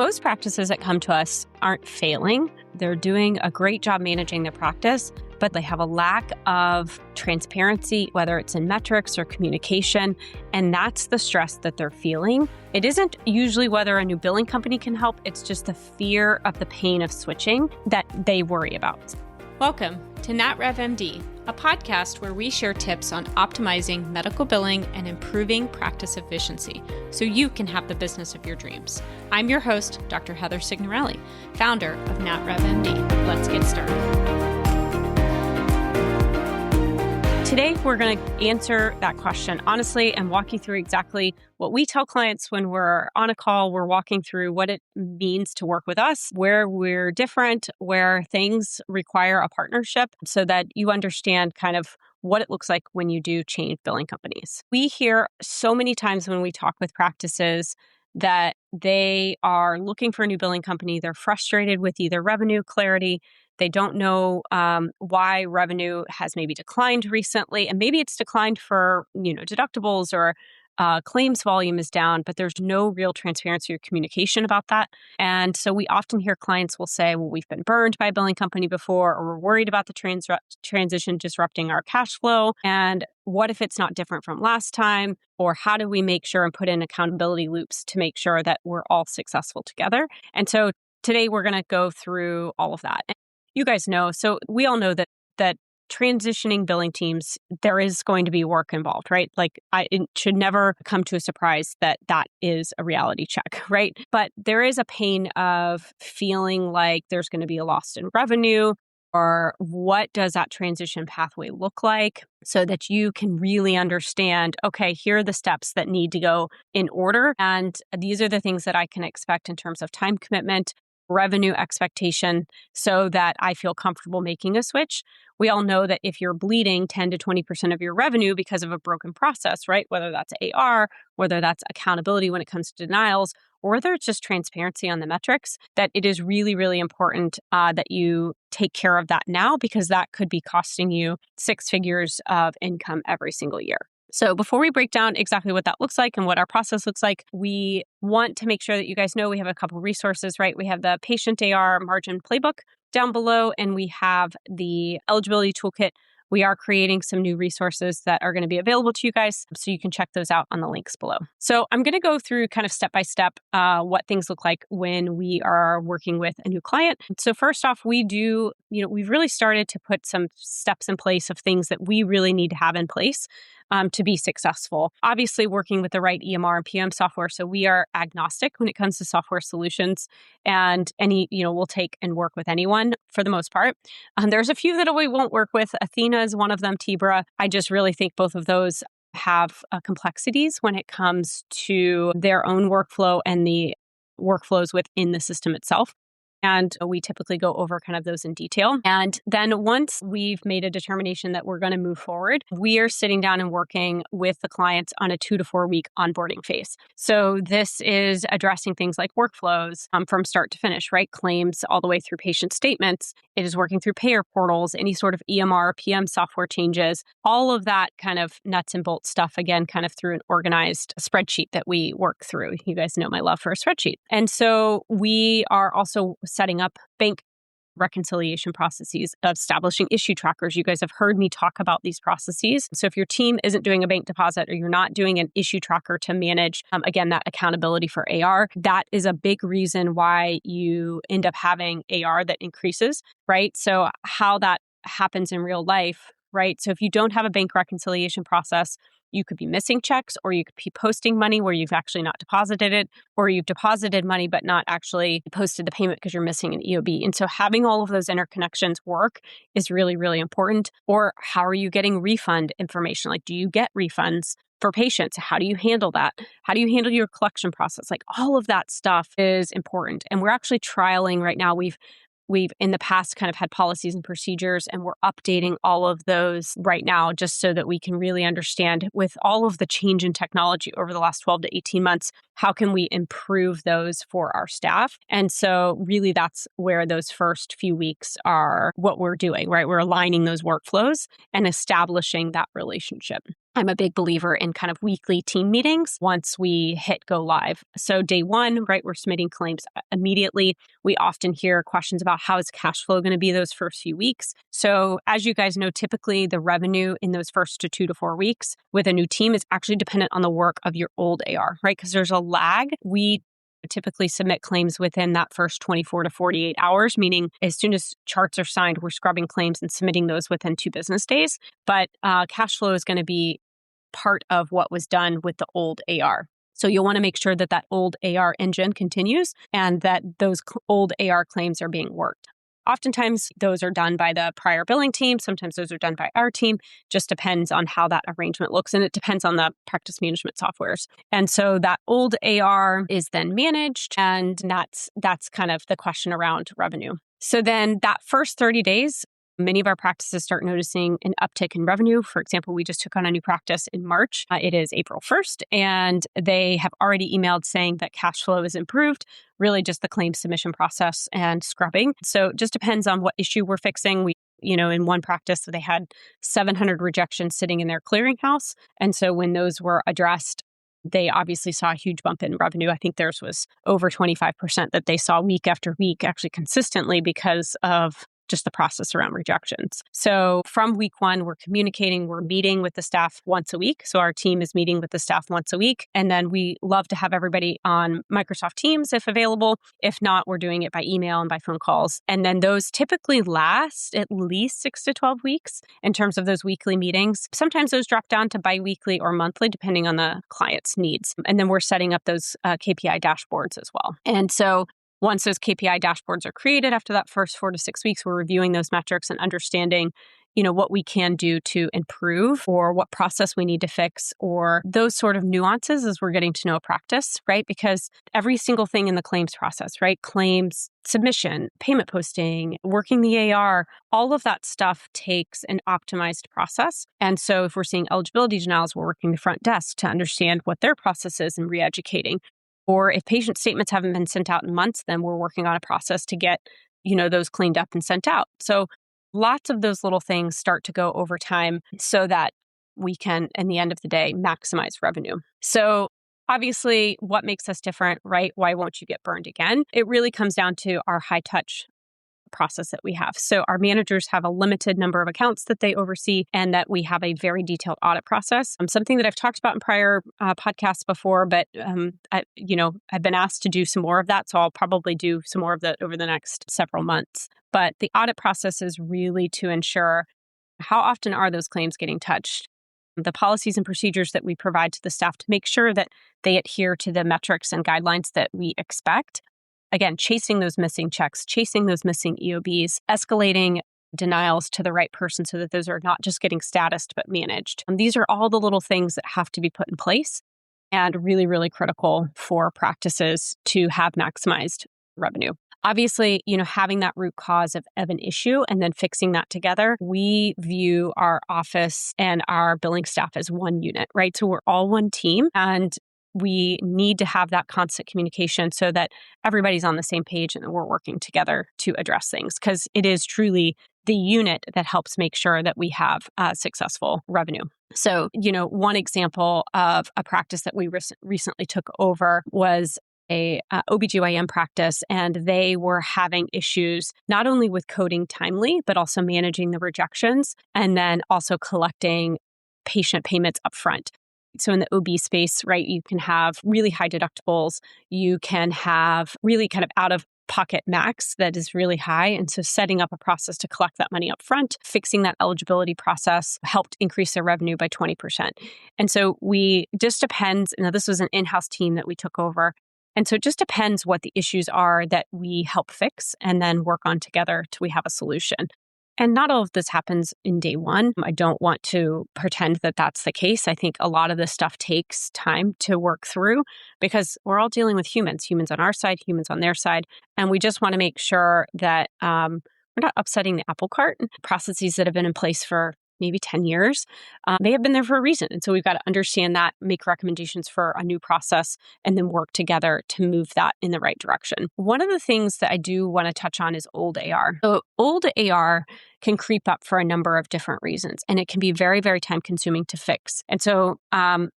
Most practices that come to us aren't failing. They're doing a great job managing their practice, but they have a lack of transparency, whether it's in metrics or communication, and that's the stress that they're feeling. It isn't usually whether a new billing company can help, it's just the fear of the pain of switching that they worry about. Welcome to NatRevMD, a podcast where we share tips on optimizing medical billing and improving practice efficiency so you can have the business of your dreams. I'm your host, Dr. Heather Signorelli, founder of NatRevMD. Let's get started. Today, we're going to answer that question honestly and walk you through exactly what we tell clients when we're on a call. We're walking through what it means to work with us, where we're different, where things require a partnership so that you understand kind of what it looks like when you do change billing companies. We hear so many times when we talk with practices that they are looking for a new billing company. They're frustrated with either revenue clarity. They don't know why revenue has maybe declined recently, and maybe it's declined for deductibles or claims volume is down, but there's no real transparency or communication about that. And so we often hear clients will say, well, we've been burned by a billing company before, or we're worried about the transition disrupting our cash flow. And what if it's not different from last time? Or how do we make sure and put in accountability loops to make sure that we're all successful together? And so today we're going to go through all of that. You guys know, so we all know that transitioning billing teams, there is going to be work involved, right? Like it should never come to a surprise that is a reality check, right? But there is a pain of feeling like there's going to be a loss in revenue, or what does that transition pathway look like so that you can really understand, okay, here are the steps that need to go in order. And these are the things that I can expect in terms of time commitment, revenue expectation, so that I feel comfortable making a switch. We all know that if you're bleeding 10 to 20% of your revenue because of a broken process, right? Whether that's AR, whether that's accountability when it comes to denials, or whether it's just transparency on the metrics, that it is really, really important that you take care of that now, because that could be costing you 6 figures of income every single year. So before we break down exactly what that looks like and what our process looks like, we want to make sure that you guys know we have a couple resources, right? We have the patient AR margin playbook down below, and we have the eligibility toolkit. We are creating some new resources that are going to be available to you guys, so you can check those out on the links below. So I'm going to go through kind of step by step what things look like when we are working with a new client. So first off, we've really started to put some steps in place of things that we really need to have in place to be successful. Obviously, working with the right EMR and PM software. So we are agnostic when it comes to software solutions, and we'll take and work with anyone for the most part. There's a few that we won't work with. Athena is one of them, Tibra. I just really think both of those have complexities when it comes to their own workflow and the workflows within the system itself. And we typically go over kind of those in detail. And then once we've made a determination that we're going to move forward, we are sitting down and working with the clients on a 2 to 4 week onboarding phase. So this is addressing things like workflows from start to finish, right? Claims all the way through patient statements. It is working through payer portals, any sort of EMR, PM software changes, all of that kind of nuts and bolts stuff, again, kind of through an organized spreadsheet that we work through. You guys know my love for a spreadsheet. And so we are also setting up bank reconciliation processes, establishing issue trackers. You guys have heard me talk about these processes. So if your team isn't doing a bank deposit, or you're not doing an issue tracker to manage, again, that accountability for AR, that is a big reason why you end up having AR that increases, right? So how that happens in real life, right? So if you don't have a bank reconciliation process, you could be missing checks, or you could be posting money where you've actually not deposited it, or you've deposited money but not actually posted the payment because you're missing an EOB. And so having all of those interconnections work is really, really important. Or how are you getting refund information? Like, do you get refunds for patients? How do you handle that? How do you handle your collection process? Like, all of that stuff is important. And we're actually trialing right now. We've in the past kind of had policies and procedures, and we're updating all of those right now just so that we can really understand, with all of the change in technology over the last 12 to 18 months, how can we improve those for our staff? And so really that's where those first few weeks are what we're doing, right? We're aligning those workflows and establishing that relationship. I'm a big believer in kind of weekly team meetings once we hit go live. So day one, right, we're submitting claims immediately. We often hear questions about how is cash flow going to be those first few weeks. So as you guys know, typically the revenue in those first 2 to 4 weeks with a new team is actually dependent on the work of your old AR, right? Because there's a lag. We typically submit claims within that first 24 to 48 hours, meaning as soon as charts are signed, we're scrubbing claims and submitting those within 2 business days. But cash flow is going to be part of what was done with the old AR. So you'll want to make sure that that old AR engine continues and that those old AR claims are being worked. Oftentimes, those are done by the prior billing team. Sometimes those are done by our team. Just depends on how that arrangement looks. And it depends on the practice management softwares. And so that old AR is then managed. And that's kind of the question around revenue. So then that first 30 days, many of our practices start noticing an uptick in revenue. For example, we just took on a new practice in March. It is April 1st, and they have already emailed saying that cash flow is improved, really just the claim submission process and scrubbing. So it just depends on what issue we're fixing. In one practice, they had 700 rejections sitting in their clearinghouse. And so when those were addressed, they obviously saw a huge bump in revenue. I think theirs was over 25% that they saw week after week, actually consistently because of just the process around rejections. So from week one, we're communicating, we're meeting with the staff once a week. So our team is meeting with the staff once a week. And then we love to have everybody on Microsoft Teams if available. If not, we're doing it by email and by phone calls. And then those typically last at least 6 to 12 weeks in terms of those weekly meetings. Sometimes those drop down to biweekly or monthly, depending on the client's needs. And then we're setting up those KPI dashboards as well. And so once those KPI dashboards are created after that first 4 to 6 weeks, we're reviewing those metrics and understanding, what we can do to improve or what process we need to fix or those sort of nuances as we're getting to know a practice, right? Because every single thing in the claims process, right? Claims submission, payment posting, working the AR, all of that stuff takes an optimized process. And so if we're seeing eligibility denials, we're working the front desk to understand what their process is and re-educating. Or if patient statements haven't been sent out in months, then we're working on a process to get, those cleaned up and sent out. So lots of those little things start to go over time so that we can, in the end of the day, maximize revenue. So obviously, what makes us different, right? Why won't you get burned again? It really comes down to our high touch process that we have. So our managers have a limited number of accounts that they oversee and that we have a very detailed audit process. Something that I've talked about in prior podcasts before, but I've been asked to do some more of that. So I'll probably do some more of that over the next several months. But the audit process is really to ensure how often are those claims getting touched, the policies and procedures that we provide to the staff to make sure that they adhere to the metrics and guidelines that we expect. Again, chasing those missing checks, chasing those missing EOBs, escalating denials to the right person so that those are not just getting statused, but managed. And these are all the little things that have to be put in place and really, really critical for practices to have maximized revenue. Obviously, having that root cause of an issue and then fixing that together, we view our office and our billing staff as one unit, right? So we're all one team and we need to have that constant communication so that everybody's on the same page and we're working together to address things because it is truly the unit that helps make sure that we have successful revenue. So, one example of a practice that we recently took over was a OBGYN practice, and they were having issues not only with coding timely, but also managing the rejections and then also collecting patient payments upfront. So in the OB space, right, you can have really high deductibles. You can have really kind of out-of-pocket max that is really high. And so setting up a process to collect that money up front, fixing that eligibility process helped increase their revenue by 20%. And so just depends, this was an in-house team that we took over. And so it just depends what the issues are that we help fix and then work on together till we have a solution. And not all of this happens in day one. I don't want to pretend that that's the case. I think a lot of this stuff takes time to work through because we're all dealing with humans on our side, humans on their side. And we just want to make sure that we're not upsetting the apple cart. Processes that have been in place for maybe 10 years, they have been there for a reason. And so we've got to understand that, make recommendations for a new process, and then work together to move that in the right direction. One of the things that I do want to touch on is old AR. So old AR can creep up for a number of different reasons, and it can be very, very time consuming to fix. And so,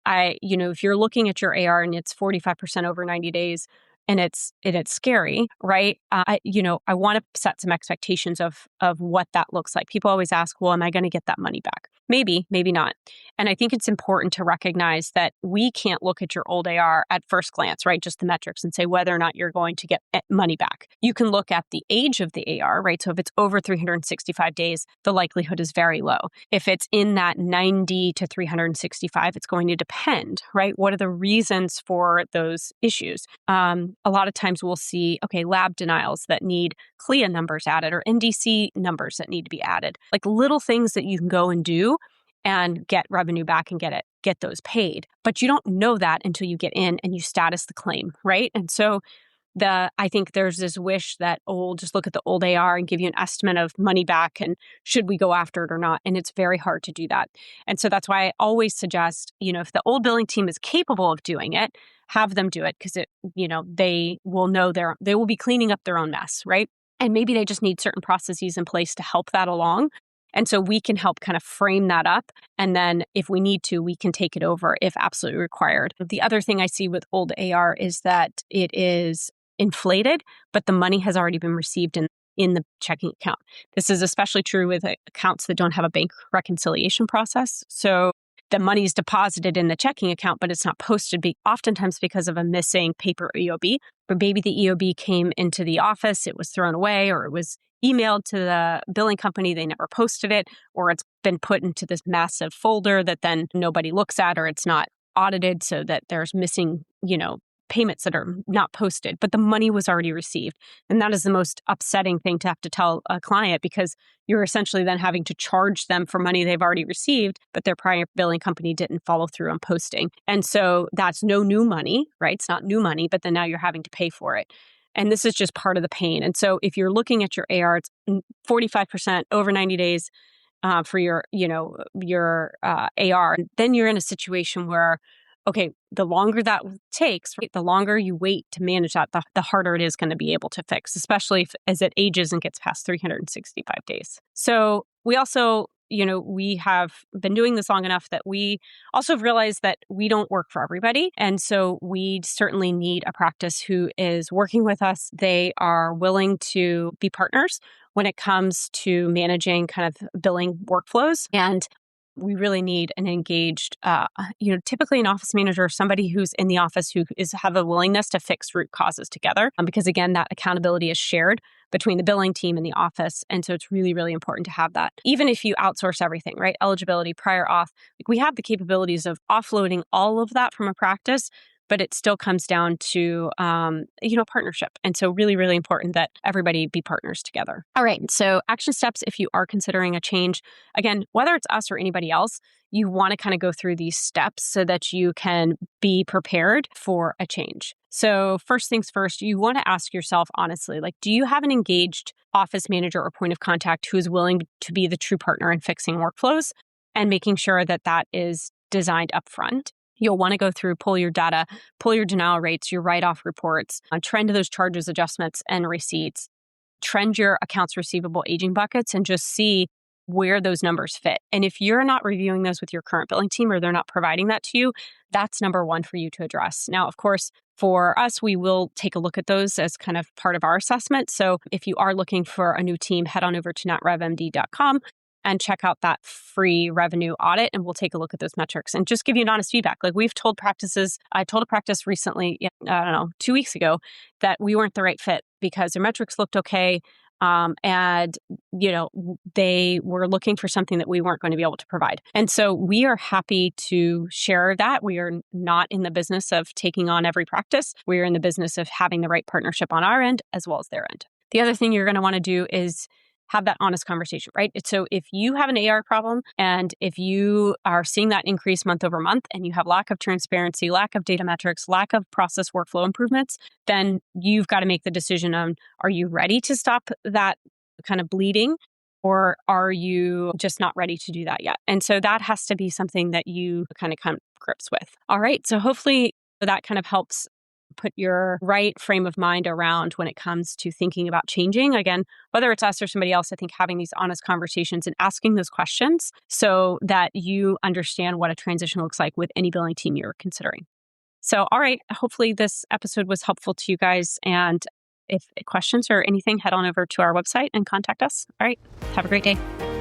if you're looking at your AR and it's 45% over 90 days, and it's scary, right? I want to set some expectations of what that looks like. People always ask, well, am I going to get that money back? Maybe, maybe not. And I think it's important to recognize that we can't look at your old AR at first glance, right? Just the metrics and say whether or not you're going to get money back. You can look at the age of the AR, right? So if it's over 365 days, the likelihood is very low. If it's in that 90 to 365, it's going to depend, right? What are the reasons for those issues? A lot of times we'll see, lab denials that need CLIA numbers added or NDC numbers that need to be added, like little things that you can go and do and get revenue back and get those paid. But you don't know that until you get in and you status the claim, right? And so I think there's this wish that, just look at the old AR and give you an estimate of money back and should we go after it or not? And it's very hard to do that. And so that's why I always suggest, if the old billing team is capable of doing it, have them do it because they will know they will be cleaning up their own mess, right? And maybe they just need certain processes in place to help that along. And so we can help kind of frame that up. And then if we need to, we can take it over if absolutely required. The other thing I see with old AR is that it is inflated, but the money has already been received in the checking account. This is especially true with accounts that don't have a bank reconciliation process. So the money is deposited in the checking account, but it's not posted oftentimes because of a missing paper EOB. But maybe the EOB came into the office, it was thrown away, or it was emailed to the billing company, they never posted it, or it's been put into this massive folder that then nobody looks at, or it's not audited so that there's missing, payments that are not posted, but the money was already received. And that is the most upsetting thing to have to tell a client because you're essentially then having to charge them for money they've already received, but their prior billing company didn't follow through on posting. And so that's no new money, right? It's not new money, but then now you're having to pay for it. And this is just part of the pain. And so if you're looking at your AR, it's 45% over 90 days for your AR, then you're in a situation where the longer that takes, right, the longer you wait to manage that, the harder it is going to be able to fix, especially as it ages and gets past 365 days. So we also, we have been doing this long enough that we also have realized that we don't work for everybody. And so we certainly need a practice who is working with us. They are willing to be partners when it comes to managing kind of billing workflows. And we really need an engaged, typically an office manager or somebody who's in the office who have a willingness to fix root causes together. Because again, that accountability is shared between the billing team and the office. And so it's really, really important to have that. Even if you outsource everything, right? Eligibility, prior auth, we have the capabilities of offloading all of that from a practice, but it still comes down to, partnership. And so really, really important that everybody be partners together. All right. So action steps, if you are considering a change, again, whether it's us or anybody else, you want to kind of go through these steps so that you can be prepared for a change. So first things first, you want to ask yourself honestly, do you have an engaged office manager or point of contact who is willing to be the true partner in fixing workflows and making sure that that is designed upfront? You'll want to go through, pull your data, pull your denial rates, your write-off reports, trend those charges, adjustments, and receipts, trend your accounts receivable aging buckets, and just see where those numbers fit. And if you're not reviewing those with your current billing team or they're not providing that to you, that's number one for you to address. Now, of course, for us, we will take a look at those as kind of part of our assessment. So if you are looking for a new team, head on over to NatRevMD.com and check out that free revenue audit, and we'll take a look at those metrics and just give you an honest feedback. We've told practices, I told a practice recently, 2 weeks ago, that we weren't the right fit because their metrics looked okay. And they were looking for something that we weren't going to be able to provide. And so we are happy to share that. We are not in the business of taking on every practice. We are in the business of having the right partnership on our end as well as their end. The other thing you're going to want to do is have that honest conversation, right? So if you have an AR problem and if you are seeing that increase month over month and you have lack of transparency, lack of data metrics, lack of process workflow improvements, then you've got to make the decision on, are you ready to stop that kind of bleeding Or are you just not ready to do that yet? And so that has to be something that you kind of come to grips with. All right. So hopefully that kind of helps put your right frame of mind around when it comes to thinking about changing. Again, whether it's us or somebody else, I think having these honest conversations and asking those questions so that you understand what a transition looks like with any billing team you're considering. So, all right, hopefully this episode was helpful to you guys. And if questions or anything, head on over to our website and contact us. All right, have a great day.